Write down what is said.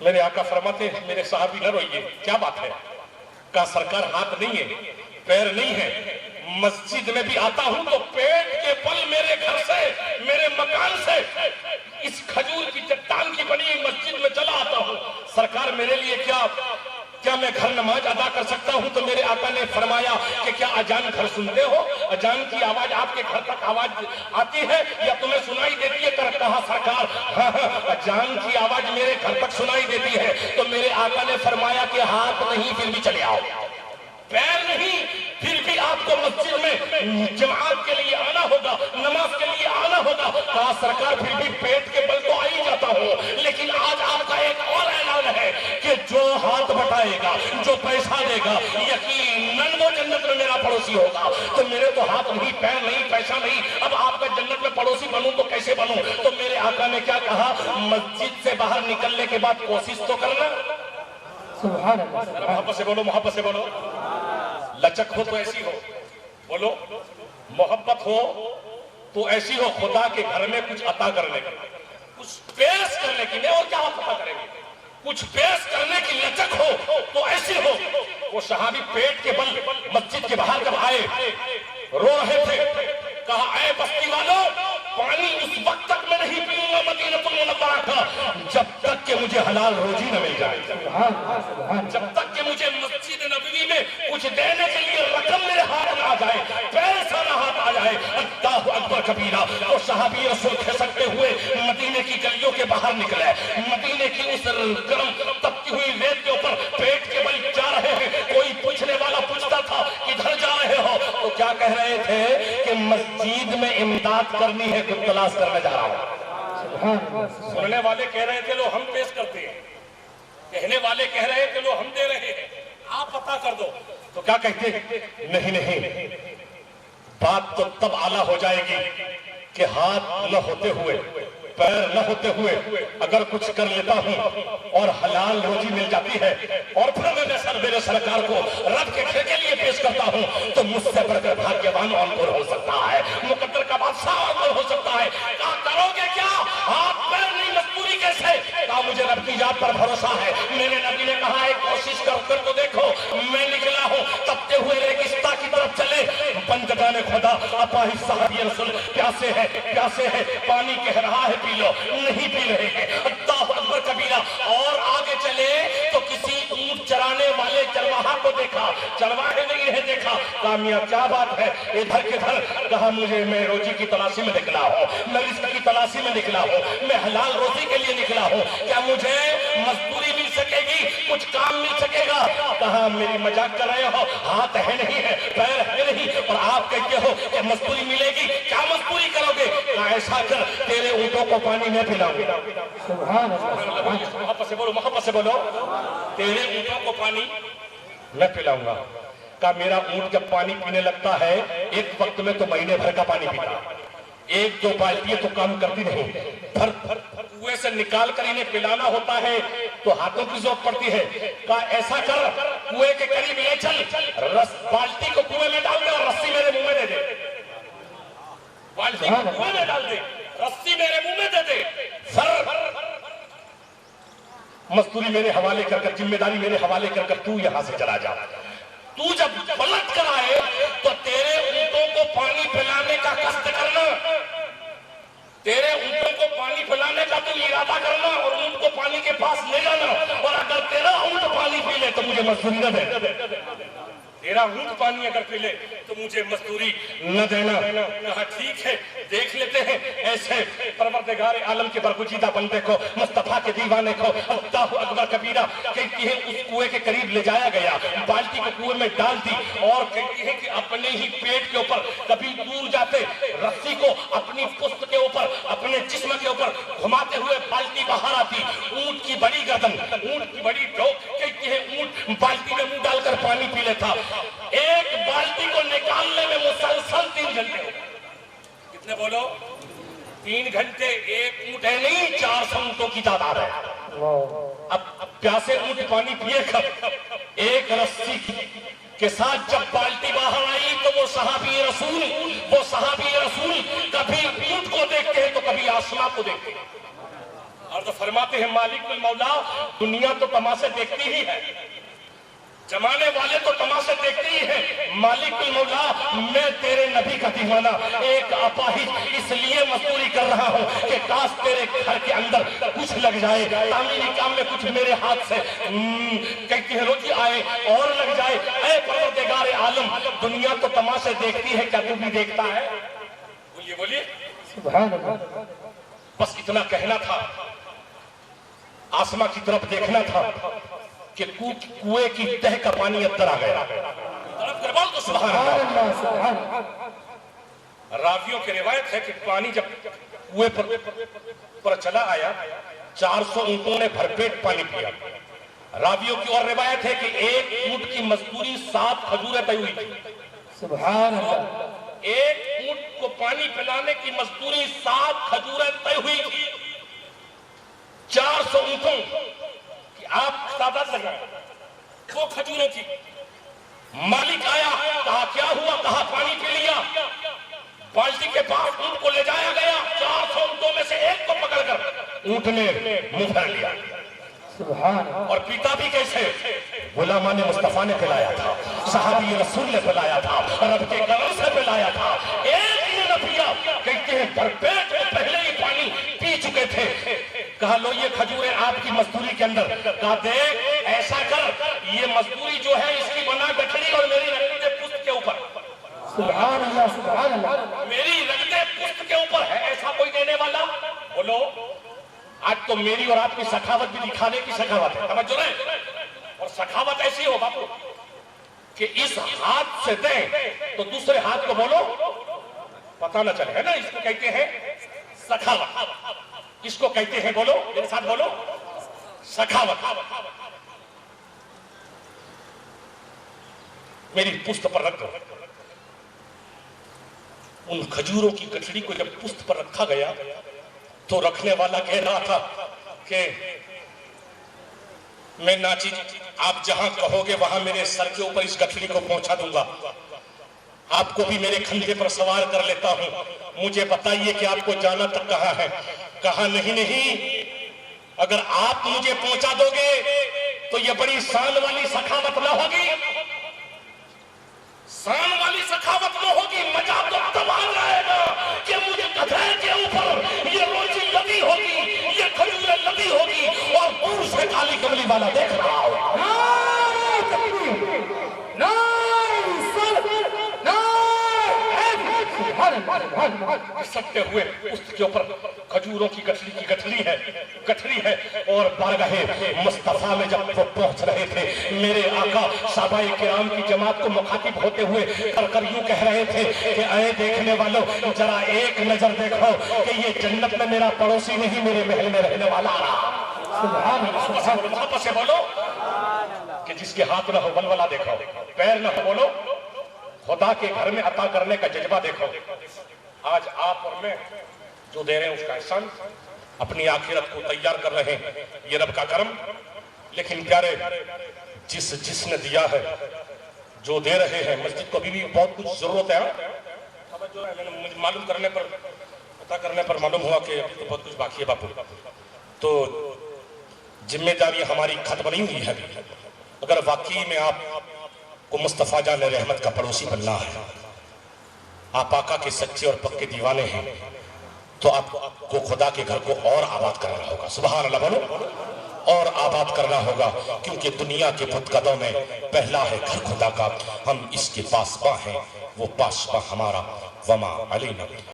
میرے آقا فرماتے ہیں میرے صحابی نہ روئیے، کیا بات ہے؟ کہا سرکار ہاتھ نہیں ہے، پیر نہیں ہے، مسجد میں بھی آتا ہوں تو پیٹ کے بل میرے گھر سے، میرے مکان سے اس کھجور کی چٹان کی بنی مسجد میں چلا آتا ہوں، سرکار میرے لیے کیا میں گھر نماز ادا کر سکتا ہوں؟ تو میرے آقا نے فرمایا کہ کیا اذان گھر سنتے ہو؟ اذان کی آواز آپ کے گھر تک آواز آتی ہے یا تمہیں سنائی دیتی ہے؟ کہا سرکار ہاں اذان کی آواز میرے گھر تک سنائی دیتی ہے۔ تو میرے آقا نے فرمایا کہ ہاتھ نہیں پھر بھی چلے آؤ، پیر نہیں پھر بھی آپ کو مسجد میں جماعت کے لیے آنا ہوگا، نماز کے لیے آنا ہوگا۔ کہا سرکار پھر بھی پیٹ کے بل تو آ ہی جاتا ہوں، لیکن آج آپ کا ایک اور اعلان ہے کہ جو ہاتھ بٹائے گا، جو پیسہ دے گا، یقیناً وہ جنت میں میرا پڑوسی ہوگا۔ تو میرے تو ہاتھ نہیں، پیر نہیں، پیسہ نہیں، اب آپ کا جنت میں پڑوسی بنوں تو کیسے بنوں؟ تو میرے آقا نے کیا کہا؟ مسجد سے باہر نکلنے کے بعد کوشش تو کرنا۔ سبحان اللہ، محبت سے بولو، محبت سے بولو۔ لچک ہو تو ایسی ہو، بولو محبت ہو تو ایسی ہو، خدا کے گھر میں کچھ عطا کرنے کی، کچھ پیش کرنے کی، نہیں اور کیا عطا کریں گے، کچھ پیش کرنے کی لچک ہو تو ایسی ہو۔ وہ صحابی پیٹ کے بل مسجد کے باہر جب آئے، رو رہے تھے، کہا اے بستی والوں، پانی اس وقت تک میں نہیں پیوں گا مدینہ المنورہ کا جب تک کہ مجھے حلال روزی نہ مل جائے، جب تک کہ مجھے مسجد نبوی میں کچھ دینے کے لیے رقم میرے ہاتھ نہ آ جائے، پیسہ نہ ہاتھ آ جائے۔ اللہ اکبر کبیرہ۔ وہ صحابی رسول کھسکتے ہوئے مدینے کی گلیوں کے باہر نکلے، مدینے کی اس گرم تپتی ہوئی ریت کے اوپر پیٹ کے بل جا رہے ہیں۔ کوئی پوچھنے والا پوچھتا تھا کدھر جا رہے ہو؟ تو کیا کہہ رہے تھے کہ مسجد میں امداد کرنی ہے، کچھ تلاش کرنے جا رہا ہوں۔ سننے والے کہہ رہے تھے لو ہم پیش کرتے ہیں، کہنے والے کہہ رہے تھے لو ہم دے رہے ہیں، آپ پتہ کر دو۔ تو کیا کہتے ہیں؟ نہیں، بات تو تب اعلیٰ ہو جائے گی کہ ہاتھ نہ ہوتے ہوئے، پیر نہ ہوتے ہوئے اگر کچھ کر لیتا ہوں اور حلال روزی مل جاتی ہے اور پھر میں میرے سرکار کو رب کے گھر کے لیے پیش کرتا ہوں تو مجھ سے بڑھ کر بھاگیوان اور کون ہو سکتا ہے، مقدر کا بادشاہ اور کون ہو سکتا ہے؟ کہا کرو گے کیا؟ ہاتھ پیر نہیں، مجبوری کیسے؟ کہا مجھے رب کی ذات پر بھروسہ ہے۔ میرے نبی نے کہا ایک کوشش کر تو دیکھو، میں نکلا ہوں تپتے ہوئے ریگستان کی طرف چلے، بندگان خدا اپاہج صحابی رسول پیاسے ہے، پانی کہہ رہا ہے پی لو، نہیں پی رہے ہیں۔ اللہ اکبر کبیرہ۔ اور آگے چلے تو کسی اونٹ چرانے والے چرواہا کو دیکھا، چرواہے نے انہیں دیکھا، کہا میاں کیا بات ہے ادھر کدھر؟ کہا میں روزی کی تلاشی میں نکلا ہوں، میں رزق کی تلاشی میں نکلا ہوں، میں حلال روزی کے لیے نکلا ہوں، کیا مجھے مزدوری مل سکے گی، کچھ کام مل سکے گا؟ کہا میری مذاق کر رہے ہو، ہاتھ ہے نہیں ہے، پیر ہے نہیں، اور آپ کہتے ہو کہ مزدوری ملے گی، کیا مزدوری کرو گے؟ کہا ایسا کر تیرے اونٹوں کو پانی میں پلاؤں گا۔ سبحان اللہ، محبت سے بولو، محبت سے بولو۔ تیرے اونٹوں کو پانی میں پلاؤں گا۔ کہا میرا اونٹ جب پانی پینے لگتا ہے ایک وقت میں تو مہینے بھر کا پانی پیتا، ایک دو بالٹیاں تو کام کرتی نہیں، بھر کنویں سے نکال کر انہیں پلانا ہوتا ہے تو ہاتھوں کی ضرورت پڑتی ہے۔ کہا ایسا کر کنویں کے قریب لے چل، بالٹی کو کنویں میں ڈال دے اور رسی میرے منہ میں دے دے، بالٹی کو کنویں میں ڈال دے، رسی میرے منہ میں دے دے، مزدوری میرے حوالے کر کر، ذمہ داری میرے حوالے کر کر تو یہاں سے چلا جا۔ تو جب پلٹ کر آئے تو تیرے اونٹوں کو پانی پلانے کا قصد کرنا، تیرے اونٹوں کو پانی پلانے کا تو ارادہ کرنا اور اونٹ کو پانی کے پاس لے جانا، اور اگر تیرا اونٹ پانی پی لے تو مجھے مزدوری نہ دے، تیرا اونٹ پانی اگر پی لے تو مجھے مزدوری نہ دینا۔ کہا ٹھیک ہے دیکھ لیتے ہیں، ایسے پروردگار عالم کے برگزیدہ بندے کو، مصطفیٰ کے دیوانے کو، اللہ اکبر کبیرہ، کہتی ہے اس کنویں کے قریب لے جایا گیا، بالٹی کو کنویں میں ڈال دی، اور کہتی ہے کہ اپنے ہی پیٹ کے اوپر کبھی دور جاتے رسی کو اپنی پشت کے اوپر، اپنے جسم کے اوپر گھماتے ہوئے بالٹی باہر آتی، اونٹ کی بڑی گردن، اونٹ کی بڑی ڈوک، کہتی ہے اونٹ بالٹی میں منہ ڈال کر پانی پی لیتا۔ ایک بالٹی کو نکالنے میں مسلسل 3 گھنٹے ہو گئے۔ کتنے بولو؟ 3 گھنٹے۔ ایک اونٹ ہے نہیں، 400 اونٹوں کی تعداد ہے۔ اب پیاسے اونٹ پانی پیے کب؟ ایک رسی کے ساتھ جب بالٹی باہر آئی تو وہ صحابی رسول کبھی اونٹ کو دیکھتے ہیں تو کبھی آسمان کو دیکھتے ہیں۔ اور تو فرماتے ہیں مالک المولا، دنیا تو تماشے دیکھتی ہی ہے، جمانے والے تو تماشے دیکھتے ہی ہیں، مالک المولا میں تیرے نبی کا دیوانہ ایک اپاہج اس لیے مزدوری کر رہا ہوں کہ کاش تیرے گھر کے اندر کچھ لگ جائے، تعمیری کام میں کچھ میرے ہاتھ سے کہتی ہے روٹی آئے اور لگ جائے۔ اے پروردگار عالم، دنیا تو تماشے دیکھتی ہے، کیا تو بھی دیکھتا ہے؟ بولیے بولیے۔ سبحان اللہ۔ بس اتنا کہنا تھا، آسمان کی طرف دیکھنا تھا کہ کنویں کی تہ کا پانی اندر آ گیا۔ طرف کر بول تو سبحان سبحان اللہ۔ اللہ سبحان اللہ۔ راویوں کی روایت ہے کہ پانی جب کنویں پر چلا آیا، 400 اونٹوں نے بھرپیٹ پانی پیا۔ راویوں کی اور روایت ہے کہ 1 اونٹ کی مزدوری 7 کھجوریں طے ہوئی تھی۔ سبحان اللہ۔ 1 اونٹ کو پانی پلانے کی مزدوری 7 کھجوریں طے ہوئی تھی۔ 400 اونٹوں کی آپ تعداد لگائیں، وہ کھجوریں تھی۔ مالک آیا، کہا کیا ہوا؟ کہا پانی پی لیا۔ بالٹی کے پاس اونٹ کو لے جایا گیا، 400 اونٹوں میں سے 1 کو پکڑ کر اونٹ نے منہ بھر لیا۔ سبحان اللہ۔ اور پیتا بھی کیسے؟ غلامان مصطفیٰ نے پلایا تھا، صحابی رسول نے پلایا تھا، رب کے کرم سے پلایا تھا۔ ایک نے نہ پیا، کہتے ہیں بھرپیٹ میں پہلے ہی پانی پی چکے تھے۔ کہا لو یہ کھجوریں آپ کی مزدوری کے اندر۔ کہا دیکھ ایسا کر، یہ مزدوری جو ہے اس کی بنا گٹھڑی اور میری رگتے پشت کے اوپر، سبحان اللہ سبحان اللہ۔ میری رگتے پشت کے اوپر ہے، ایسا کوئی دینے والا؟ بولو آج تو میری اور آپ کی سخاوت بھی دکھانے کی سخاوت ہے، توجہ رہے۔ اور سخاوت ایسی ہو باپو کہ اس ہاتھ سے دیں تو دوسرے ہاتھ کو بولو پتہ نہ چلے، ہے نا؟ اس کو کہتے ہیں سخاوت۔ اس کو کہتے ہیں، بولو میرے ساتھ بولو، سخاوت۔ میری پشت پر رکھ دو۔ ان کھجوروں کی گٹھڑی کو جب پشت پر رکھا گیا تو رکھنے والا کہہ رہا تھا کہ میں ناچی آپ جہاں کہو گے وہاں میرے سر کے اوپر اس گٹھڑی کو پہنچا دوں گا، آپ کو بھی میرے کھنڈے پر سوار کر لیتا ہوں، مجھے بتائیے کہ آپ کو جانا تک کہاں ہے؟ کہا نہیں، اگر آپ مجھے پہنچا دو گے تو یہ بڑی شان والی سخاوت نہ ہوگی، شان والی سخاوت نہ ہوگی، مزہ تو تب آ رہے گا کہ مجھے گدھے کے اوپر یہ روٹی لدی ہوگی، یہ کھجوریں لدی ہوگی اور دور سے کالی کملی والا دیکھ رہا ہوگا۔ نعرہ تکبیر، نعرہ رسالت، نعرہ حیدر۔ سبحان اللہ سبحان اللہ۔ سکتے ہوئے اس کے اوپر کھجوروں کی گٹھڑی ہے اور بارگاہ مصطفیٰ میں جب وہ پہنچ رہے تھے، میرے آقا صحابہ کرام کی جماعت کو مخاطب ہوتے ہوئے کر یوں کہہ رہے تھے کہ اے دیکھنے والوں، ذرا ایک نظر دیکھو کہ یہ جنت میں میرا پڑوسی نہیں، میرے محل میں رہنے والا آ رہا۔ سبحان اللہ۔ واپس سے بولو کہ جس کے ہاتھ نہ ہو ولولہ دیکھو، پیر نہ ہو بولو خدا کے گھر میں عطا کرنے کا جذبہ دیکھو۔ آج آپ اور میں جو دے رہے ہیں اس کا احسان، اپنی آخرت کو تیار کر رہے ہیں، یہ رب کا کرم۔ لیکن پیارے، جس نے دیا ہے، جو دے رہے ہیں، مسجد کو بھی بہت کچھ ضرورت ہے۔ میں نے مجھے معلوم کرنے پر، پتہ کرنے پر معلوم ہوا کہ ابھی تو بہت کچھ باقی ہے باپو، تو ذمہ داری ہماری ختم نہیں ہوئی ہے۔ اگر واقعی میں آپ کو مصطفیٰ جان رحمت کا پڑوسی بننا ہے، آپ آقا کے سچے اور پکے دیوانے ہیں، تو آپ کو خدا کے گھر کو اور آباد کرنا ہوگا۔ سبحان اللہ بولو، اور آباد کرنا ہوگا، کیونکہ دنیا کے بتقدوں میں پہلا ہے گھر خدا کا، ہم اس کے پاسباں ہیں، وہ پاسباں ہمارا، وما علینا۔